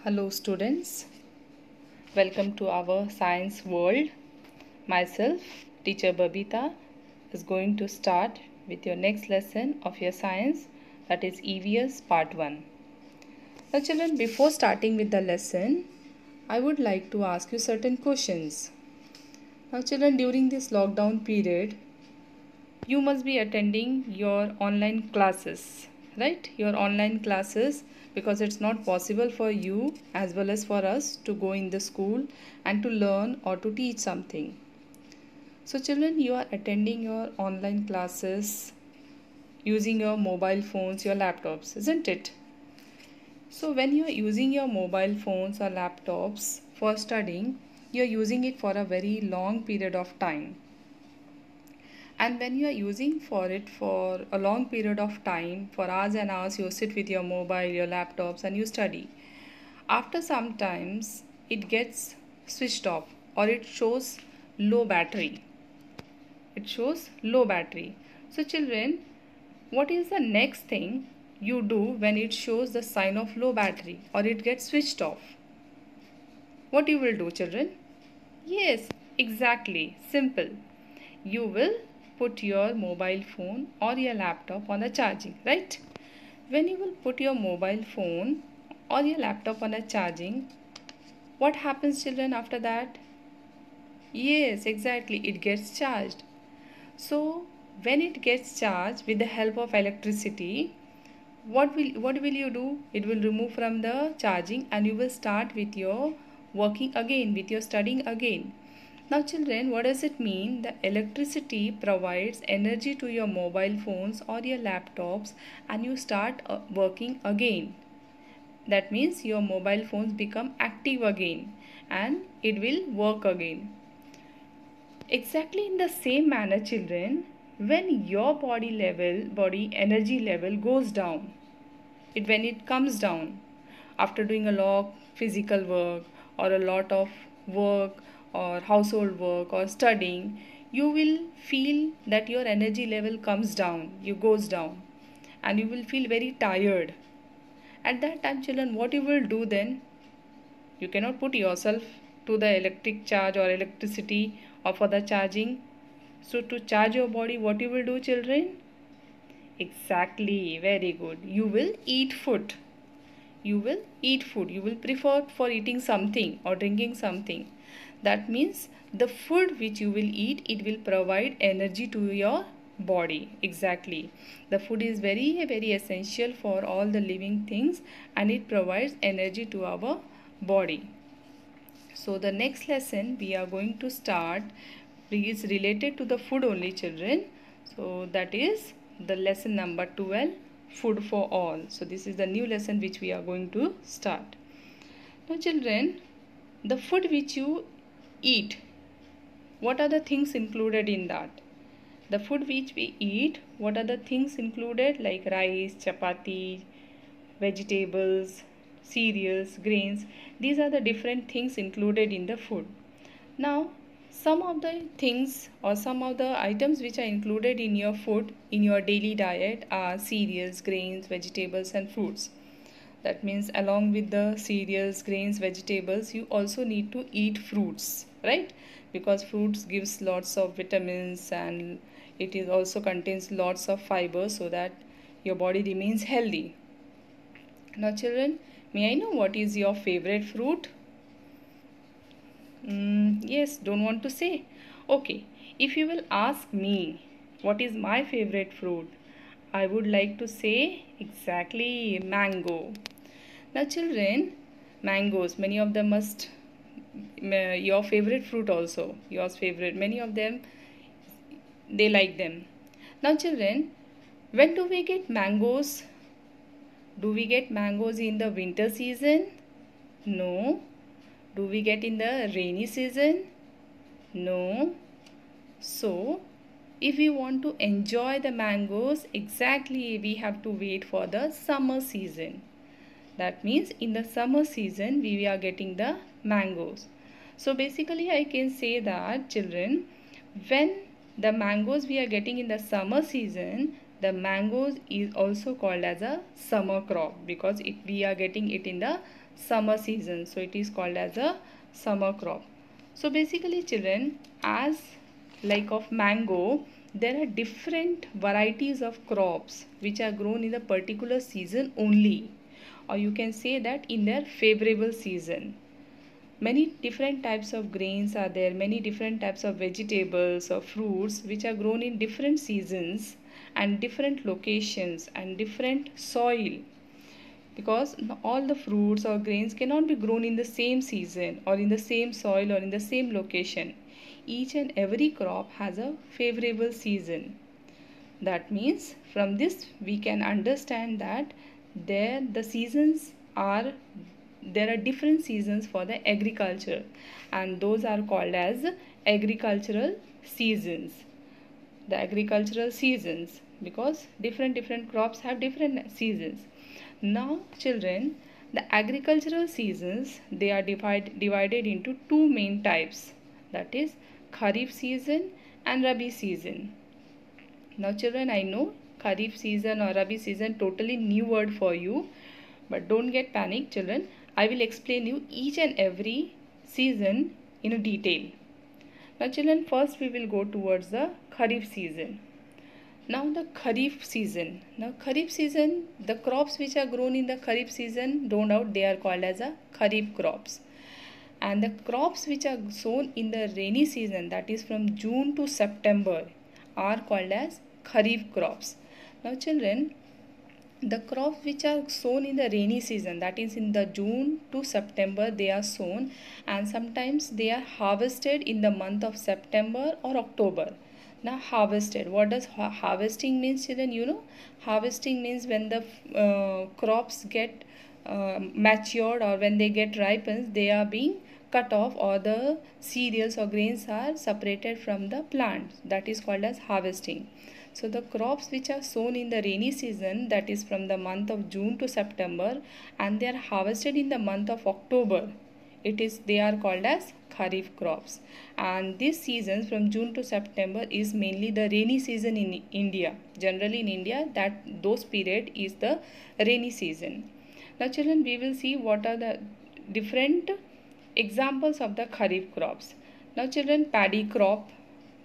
Hello students, welcome to our science world. Myself, teacher Babita, is going to start with your next lesson of your science, that is EVS part 1. Now children, before starting with the lesson, I would like to ask you certain questions. Now children, during this lockdown period, you must be attending your online classes, right? Your online classes, because it's not possible for you as well as for us to go in the school and to learn or to teach something. So children, you are attending your online classes using your mobile phones, your laptops, isn't it? So when you are using your mobile phones or laptops for studying, you are using it for a very long period of time. And when you are using for it for a long period of time, for hours and hours, you sit with your mobile, your laptops, and you study. After some times, it gets switched off or it shows low battery. It shows low battery. So children, what is the next thing you do when it shows the sign of low battery or it gets switched off? What you will do, children? Yes, exactly. Simple. You will put your mobile phone or your laptop on a charging, right? When you will put your mobile phone or your laptop on a charging, what happens, children, after that? Yes, exactly. It gets charged. So when it gets charged with the help of electricity, what will you do? It will remove from the charging and you will start with your working again, with your studying again. Now children, what does it mean? The electricity provides energy to your mobile phones or your laptops and you start working again. That means your mobile phones become active again and it will work again. Exactly in the same manner, children, when your body energy level goes down, when it comes down after doing a lot of physical work or a lot of work or household work or studying, you will feel that your energy level comes down, you goes down, and you will feel very tired. At that time, children, what you will do then? You cannot put yourself to the electric charge or electricity or for the charging. So to charge your body, what you will do, children? Exactly, very good. You will eat food. You will eat food. You will prefer for eating something or drinking something. That means the food which you will eat, it will provide energy to your body. Exactly. The food is very essential for all the living things and it provides energy to our body. So the next lesson we are going to start is related to the food only, children. So that is the lesson number 12, food for all. So this is the new lesson which we are going to start. Now children, the food which you eat, what are the things included in that? The food which we eat, what are the things included, like rice, chapati, vegetables, cereals, grains? These are the different things included in the food. Now, some of the things or some of the items which are included in your food in your daily diet are cereals, grains, vegetables, and fruits. That means along with the cereals, grains, vegetables, you also need to eat fruits, right? Because fruits gives lots of vitamins and it is also contains lots of fiber so that your body remains healthy. Now children, may I know what is your favorite fruit? Yes, don't want to say. Okay, if you will ask me what is my favorite fruit, I would like to say exactly mango. Now, children, mangoes, many of them must, your favorite fruit also, yours favorite, many of them, they like them. Now, children, when do we get mangoes? Do we get mangoes in the winter season? No. Do we get in the rainy season? No. So, if we want to enjoy the mangoes, exactly we have to wait for the summer season. That means in the summer season we are getting the mangoes. So basically I can say that children, when the mangoes we are getting in the summer season, The mangoes is also called as a summer crop because we are getting it in the summer season, so it is called as a summer crop. So basically children, as like of mango, there are different varieties of crops which are grown in a particular season only, or you can say that in their favorable season. Many different types of grains are there, many different types of vegetables or fruits which are grown in different seasons and different locations and different soil, because all the fruits or grains cannot be grown in the same season or in the same soil or in the same location. Each and every crop has a favorable season. That means from this we can understand that there are different seasons for the agriculture, and those are called as agricultural seasons. The agricultural seasons, because different crops have different seasons. Now children, the agricultural seasons, they are divided into two main types, that is Kharif season and Rabi season. Now children, I know Kharif season or Rabi season totally new word for you, but don't get panic children. I will explain you each and every season in a detail. Now children, first we will go towards the Kharif season. Now the Kharif season. Now Kharif season, the crops which are grown in the Kharif season, no doubt they are called as a Kharif crops. And the crops which are sown in the rainy season, that is from June to September, are called as Kharif crops. Now children, the crops which are sown in the rainy season, that is in the June to September, they are sown, and sometimes they are harvested in the month of September or October. Now harvested, what does harvesting means children? You know, harvesting means when the crops get matured or when they get ripened, they are being cut off, or the cereals or grains are separated from the plant. That is called as harvesting. So the crops which are sown in the rainy season, that is from the month of June to September, and they are harvested in the month of October, they are called as Kharif crops. And this season from June to September is mainly the rainy season in India. Generally in India, those period is the rainy season. Now children, we will see what are the different examples of the Kharif crops. Now children, paddy crop,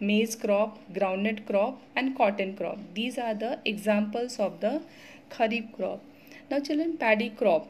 maize crop, groundnut crop and cotton crop. These are the examples of the Kharif crop. Now children, paddy crop.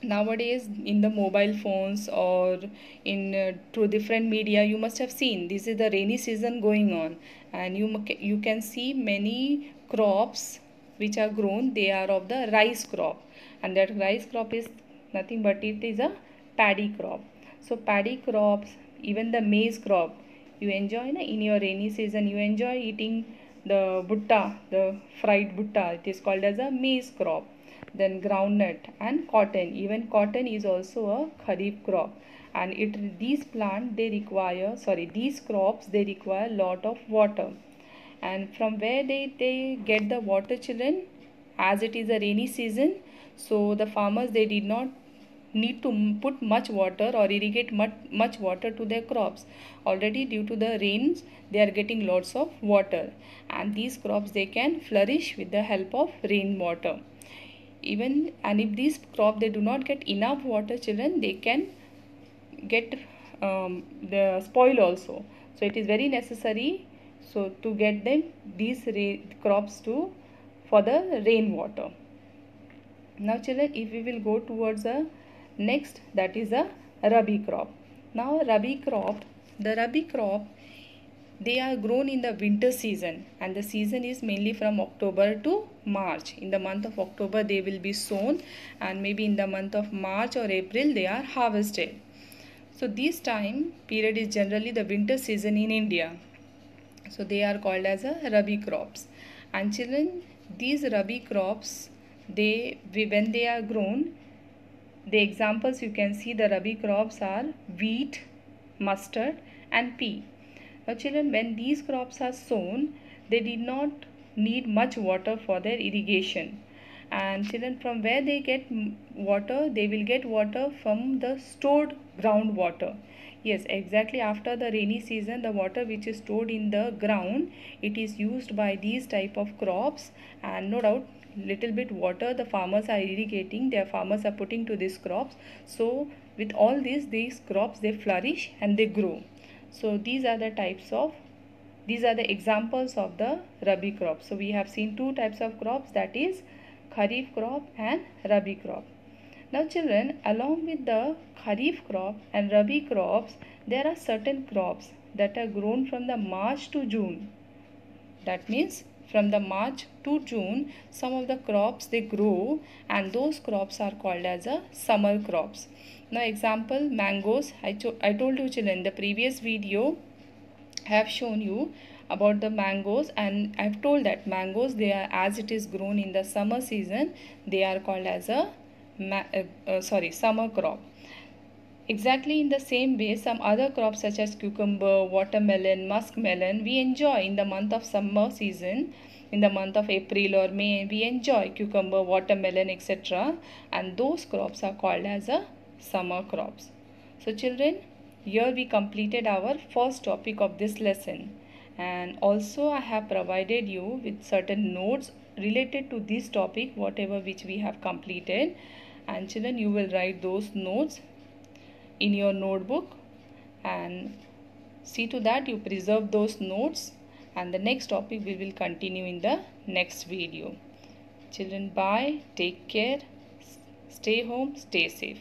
Nowadays in the mobile phones or in through different media, you must have seen this is the rainy season going on, and you can see many crops which are grown. They are of the rice crop, and that rice crop is nothing but it is a paddy crop. So paddy crops, even the maize crop, you enjoy in your rainy season, you enjoy eating the butta, the fried butta. It is called as a maize crop. Then groundnut and cotton, even cotton is also a kharif crop, and these crops, they require lot of water. And from where they get the water children? As it is a rainy season, so the farmers, they did not need to put much water or irrigate much water to their crops. Already due to the rains, they are getting lots of water, and these crops, they can flourish with the help of rainwater. And if these crop, they do not get enough water children, they can get the spoil also. So it is very necessary so to get them these crops to for the rainwater. Now children, if we will go towards the next, that is a rabi crop. Now the rabi crop, they are grown in the winter season, and the season is mainly from October to March. In the month of October they will be sown, and maybe in the month of March or April they are harvested. So this time period is generally the winter season in India. So they are called as a rabi crops. And children, these rabi crops, when they are grown, the examples you can see the rabi crops are wheat, mustard and pea. Now children, when these crops are sown, they did not need much water for their irrigation. And children, from where they get water? They will get water from the stored groundwater. Yes, exactly. After the rainy season, the water which is stored in the ground, it is used by these type of crops, and no doubt little bit water the farmers are irrigating, their farmers are putting to these crops. So with all these crops, they flourish and they grow. So these are the examples of the Rabi crop. So we have seen two types of crops, that is Kharif crop and Rabi crop. Now children, along with the Kharif crop and Rabi crops, there are certain crops that are grown from the March to June. That means from the March to June, some of the crops they grow, and those crops are called as a summer crops. Now example, mangoes. I told you children in the previous video I have shown you about the mangoes, and I have told that mangoes, they are, as it is grown in the summer season, they are called as a summer crop. Exactly in the same way, some other crops such as cucumber, watermelon, muskmelon, we enjoy in the month of summer season. In the month of April or May, we enjoy cucumber, watermelon, etc. And those crops are called as a summer crops. So children, here we completed our first topic of this lesson. And also I have provided you with certain notes related to this topic, whatever which we have completed. And children, you will write those notes in your notebook, and see to that you preserve those notes, and the next topic we will continue in the next video. Children, bye, take care, stay home, stay safe.